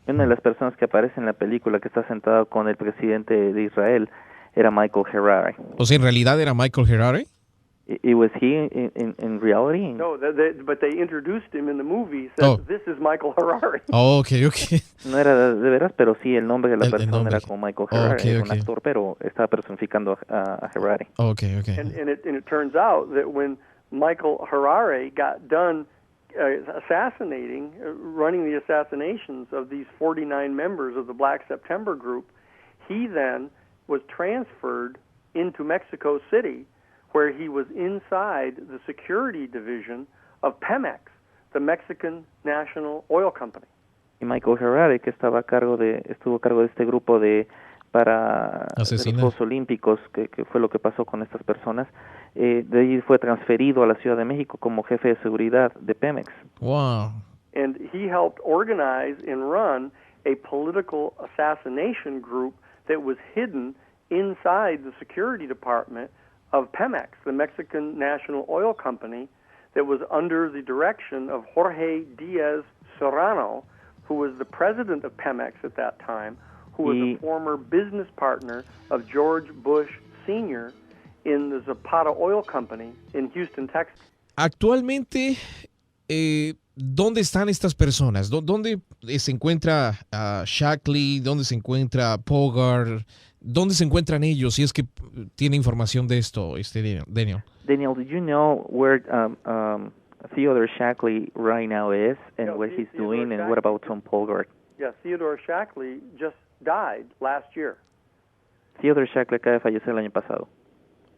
E: Una de las personas que aparece en la película que está sentado con el presidente de Israel era Michael Harari.
B: O sea, ¿en realidad era Michael Harari?
E: Was he in reality?
D: No, but they introduced him in the movie. Said, This is Michael Harari.
B: Oh, okay.
E: No era de veras, pero sí el nombre de la persona era como Michael Harari. Era un actor, pero estaba personificando a Harari.
B: Okay.
D: And it turns out that when Michael Harari got done running the assassinations of these 49 members of the Black September group, he then was transferred into Mexico City, where he was inside the security division of Pemex, the Mexican National Oil Company.
E: Y Michael Harari, que estuvo a cargo de este grupo para los Juegos Olímpicos, que fue lo que pasó con estas personas, de ahí fue transferido a la Ciudad de México como jefe de seguridad de Pemex.
B: Wow.
D: And he helped organize and run a political assassination group that was hidden inside the security department of Pemex, the Mexican National Oil Company, that was under the direction of Jorge Diaz Serrano, who was the president of Pemex at that time, who was a former business partner of George Bush Sr. in the Zapata Oil Company in Houston, Texas.
B: Actualmente, ¿dónde están estas personas? ¿Dónde se encuentra Shackley? ¿Dónde se encuentra Pogard? ¿Dónde se encuentran ellos? Si es que tiene información de esto, Daniel.
E: Daniel, did you know where Theodore Shackley right now is, and what he's doing, and what about Tom Polgard?
D: Yeah, Theodore Shackley just died last year.
E: Theodore Shackley acaba de fallecer el año pasado.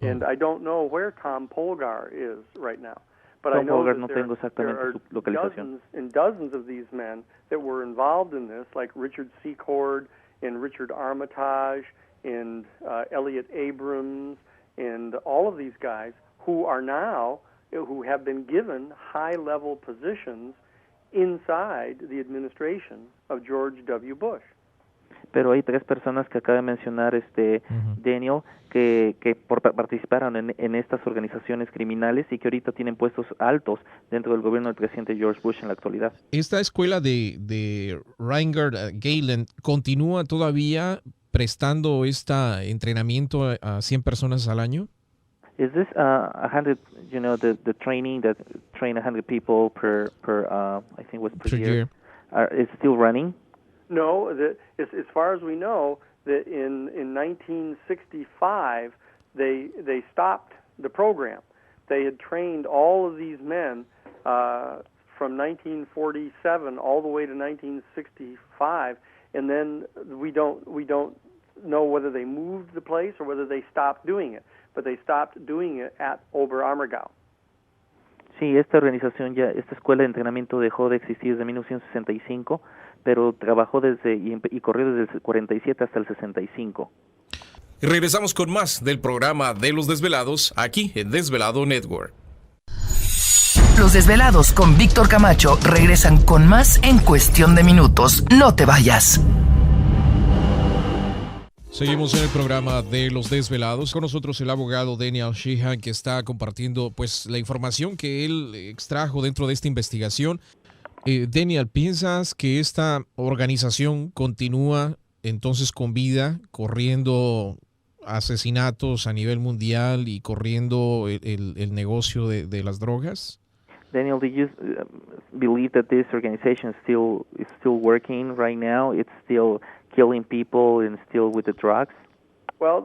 D: And I don't know where Tom Polgar is right now. But
E: Tom
D: I know
E: Polgar
D: that
E: no
D: there
E: tengo exactamente
D: are
E: su localización.
D: dozens and dozens of these men that were involved in this, like Richard Secord and Richard Armitage and Elliot Abrams and all of these guys who are now, who have been given high-level positions inside the administration of George W. Bush.
E: Pero hay 3 personas que acaba de mencionar Daniel que participaron en estas organizaciones criminales y que ahorita tienen puestos altos dentro del gobierno del presidente George Bush en la actualidad.
B: ¿Esta escuela de Reinhard Galen continúa todavía prestando este entrenamiento a 100 personas al año?
E: Is this 100, the training that train 100 people per I think was per year. Is still running?
D: No, as far as we know, that in 1965 they stopped the program. They had trained all of these men from 1947 all the way to 1965, and then we don't know whether they moved the place or whether they stopped doing it. But they stopped doing it at Oberammergau.
E: Sí, esta escuela de entrenamiento dejó de existir desde 1965, pero trabajó y corrió desde el 47 hasta el 65.
B: Y regresamos con más del programa de Los Desvelados, aquí en Desvelado Network.
A: Los Desvelados con Víctor Camacho regresan con más en cuestión de minutos. No te vayas.
B: Seguimos en el programa de Los Desvelados. Con nosotros el abogado Daniel Sheehan, que está compartiendo pues la información que él extrajo dentro de esta investigación. Daniel, ¿piensas que esta organización continúa entonces con vida, corriendo asesinatos a nivel mundial y corriendo el negocio de las drogas?
E: Daniel, do you believe that this organization is still working right now? It's still killing people and still with the drugs?
D: Well,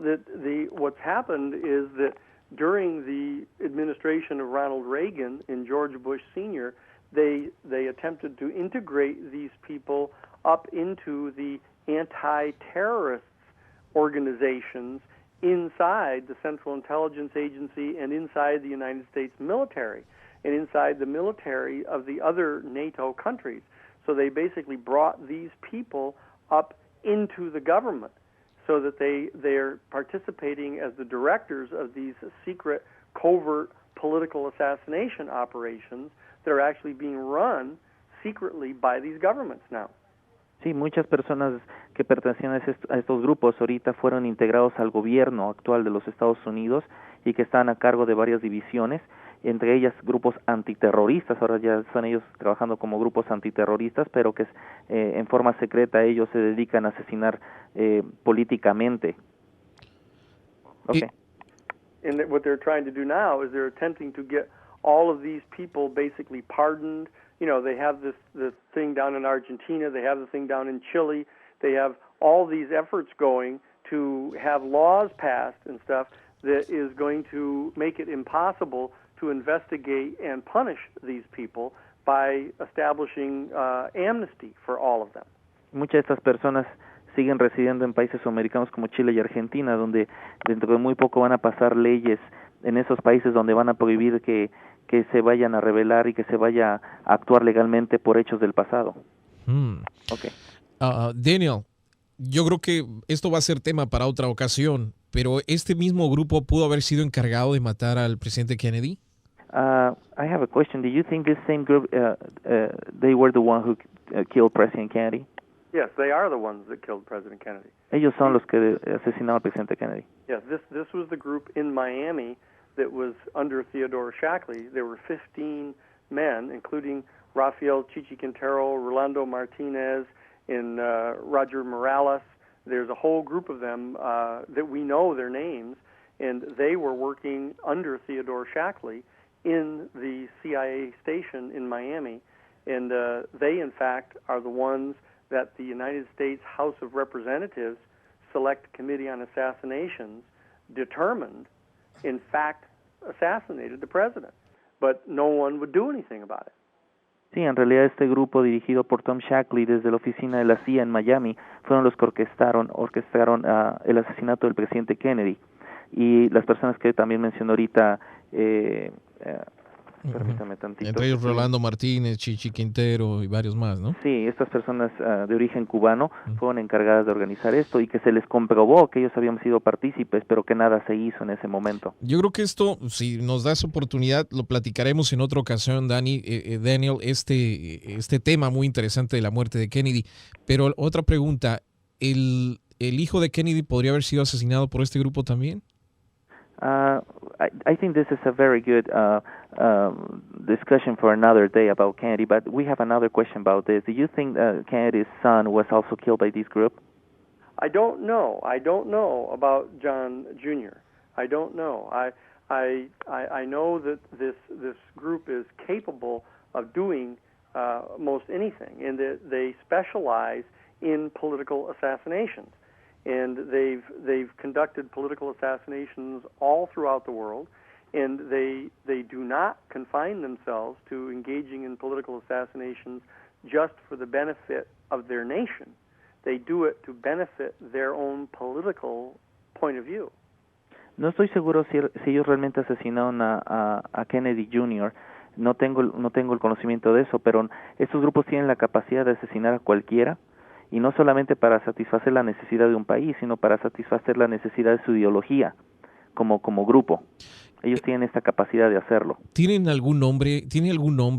D: what's happened is that during the administration of Ronald Reagan and George Bush Sr., they attempted to integrate these people up into the anti-terrorist organizations inside the Central Intelligence Agency and inside the United States military and inside the military of the other NATO countries. So they basically brought these people up into the government so that they're participating as the directors of these secret, covert political assassination operations that are actually being run secretly by these governments now.
E: Sí, muchas personas que pertenecían a estos grupos ahorita fueron integrados al gobierno actual de los Estados Unidos y que están a cargo de varias divisiones, entre ellas grupos antiterroristas. Ahora ya están ellos trabajando como grupos antiterroristas, pero que en forma secreta ellos se dedican a asesinar políticamente. Okay.
D: And what they're trying to do now is they're attempting to get all of these people basically pardoned. You know, they have this thing down in Argentina, they have the thing down in Chile, they have all these efforts going to have laws passed and stuff that is going to make it impossible to investigate and punish these people by establishing amnesty for all of them.
E: Muchas de estas personas siguen residiendo en países sudamericanos como Chile y Argentina, donde dentro de muy poco van a pasar leyes en esos países donde van a prohibir que se vayan a revelar y que se vaya a actuar legalmente por hechos del pasado. Okay.
B: Daniel, yo creo que esto va a ser tema para otra ocasión, pero ¿este mismo grupo pudo haber sido encargado de matar al presidente Kennedy?
E: I have a question. Do you think this same group, they were the one who killed President Kennedy?
D: Yes, they are the ones that killed President Kennedy.
E: Ellos son los que asesinaron al presidente Kennedy.
D: Yes, this was the group in Miami that was under Theodore Shackley. There were 15 men, including Rafael Chichi Quintero, Rolando Martinez, and Roger Morales. There's a whole group of them that we know their names, and they were working under Theodore Shackley in the CIA station in Miami. And they, in fact, are the ones that the United States House of Representatives Select Committee on Assassinations determined, in fact, assassinated the president. but no one would do anything about it.
E: Sí, en realidad este grupo dirigido por Tom Shackley desde la oficina de la CIA en Miami fueron los que orquestaron el asesinato del presidente Kennedy. Y las personas que también mencionó ahorita, permítame tantito.
B: Entre ellos Rolando Martínez, Chichi Quintero y varios más, ¿no?
E: Sí, estas personas de origen cubano fueron encargadas de organizar esto y que se les comprobó que ellos habían sido partícipes, pero que nada se hizo en ese momento.
B: Yo creo que esto, si nos das oportunidad, lo platicaremos en otra ocasión, Daniel, este tema muy interesante de la muerte de Kennedy. Pero otra pregunta, ¿el hijo de Kennedy podría haber sido asesinado por este grupo también?
E: I think this is a very good discussion for another day about Kennedy, but we have another question about this. Do you think Kennedy's son was also killed by this group?
D: I don't know. I don't know about John Jr. I don't know. I know that this group is capable of doing most anything, and that they specialize in political assassinations. And they've conducted political assassinations all throughout the world, and they do not confine themselves to engaging in political assassinations just for the benefit of their nation. They do it to benefit their own political point of view.
E: No estoy seguro si ellos realmente asesinaron a Kennedy Jr. No tengo el conocimiento de eso, pero estos grupos tienen la capacidad de asesinar a cualquiera, y no solamente para satisfacer la necesidad de un país, sino para satisfacer la necesidad de su ideología como grupo. Ellos tienen esta capacidad de hacerlo.
B: ¿Tiene algún nombre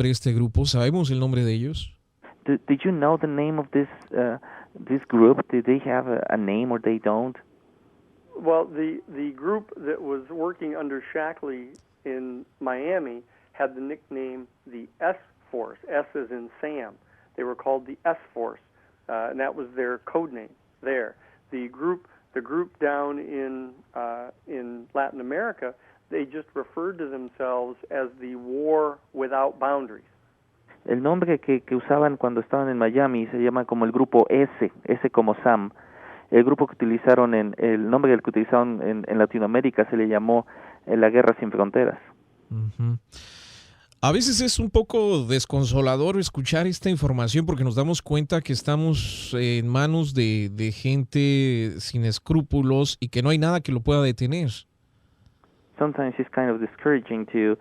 B: este grupo? ¿Sabemos el nombre de ellos?
E: Did you know the name of this group? Did they have a name or they don't?
D: Well, the group that was working under Shackley in Miami had the nickname the S Force. S as in Sam. They were called the S Force. And that was their code name there. The group down in Latin America, they just referred to themselves as the War Without Boundaries.
E: El nombre que usaban cuando estaban en Miami se llama como el grupo S como Sam. El grupo que utilizaron el nombre que utilizaron en Latinoamérica se le llamó la Guerra Sin Fronteras.
B: Uh-huh. A veces es un poco desconsolador escuchar esta información porque nos damos cuenta que estamos en manos de gente sin escrúpulos y que no hay nada que lo pueda detener.
E: Sometimes it's kind of discouraging to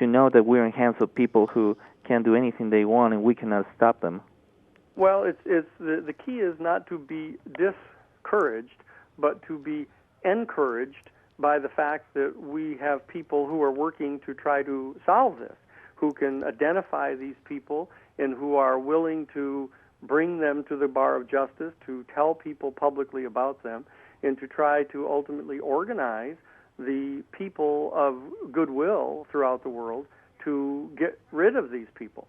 E: know that we're in hands of people who can do anything they want and we cannot stop them.
D: Well, the key is not to be discouraged, but to be encouraged by the fact that we have people who are working to try to solve this, who can identify these people and who are willing to bring them to the bar of justice, to tell people publicly about them, and to try to ultimately organize the people of goodwill throughout the world to get rid of these people.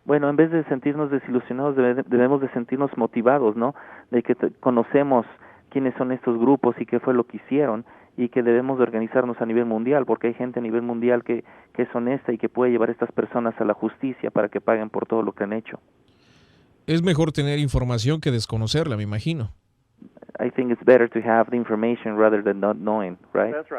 E: Bueno, en vez de sentirnos desilusionados, debemos de sentirnos motivados, ¿no? De que conocemos quiénes son estos grupos y qué fue lo que hicieron, y que debemos de organizarnos a nivel mundial, porque hay gente a nivel mundial que es honesta y que puede llevar a estas personas a la justicia para que paguen por todo lo que han hecho.
B: Es mejor tener información que desconocerla, me imagino.
E: I think it's better to have the information rather than not knowing, right?
D: That's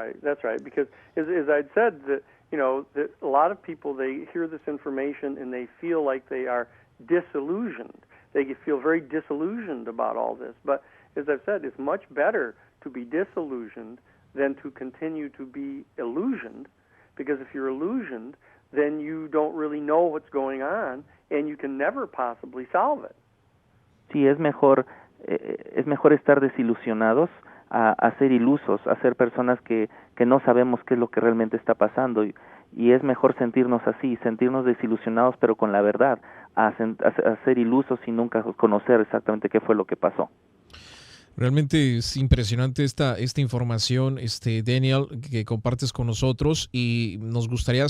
D: right. Because as I'd said, that a lot of people, they hear this information and they feel like they are disillusioned. They feel very disillusioned about all this. But as I've said, it's much better to be disillusioned than to continue to be illusioned, because if you're illusioned, then you don't really know what's going on, and you can never possibly solve it.
E: Sí, es mejor estar desilusionados a ser ilusos, a ser personas que no sabemos qué es lo que realmente está pasando, y es mejor sentirnos así, sentirnos desilusionados pero con la verdad, a ser ilusos y nunca conocer exactamente qué fue lo que pasó.
B: Realmente es impresionante esta información, Daniel, que compartes con nosotros, y nos gustaría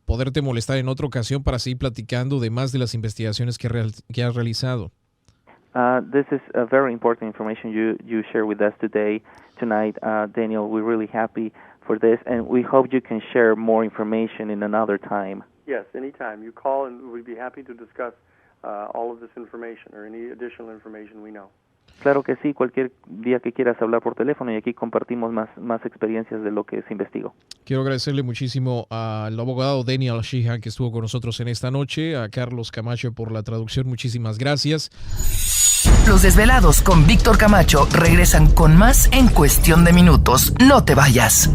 B: poderte molestar en otra ocasión para seguir platicando de más de las investigaciones que has realizado.
E: This is a very important information you share with us tonight, Daniel. We're really happy for this, and we hope you can share more information in another time.
D: Yes, anytime. You call and we'd be happy to discuss all of this information or any additional information we know.
E: Claro que sí, cualquier día que quieras hablar por teléfono y aquí compartimos más experiencias de lo que se investigó.
B: Quiero agradecerle muchísimo al abogado Daniel Sheehan que estuvo con nosotros en esta noche, a Carlos Camacho por la traducción, muchísimas gracias.
A: Los Desvelados con Víctor Camacho regresan con más en cuestión de minutos. No te vayas.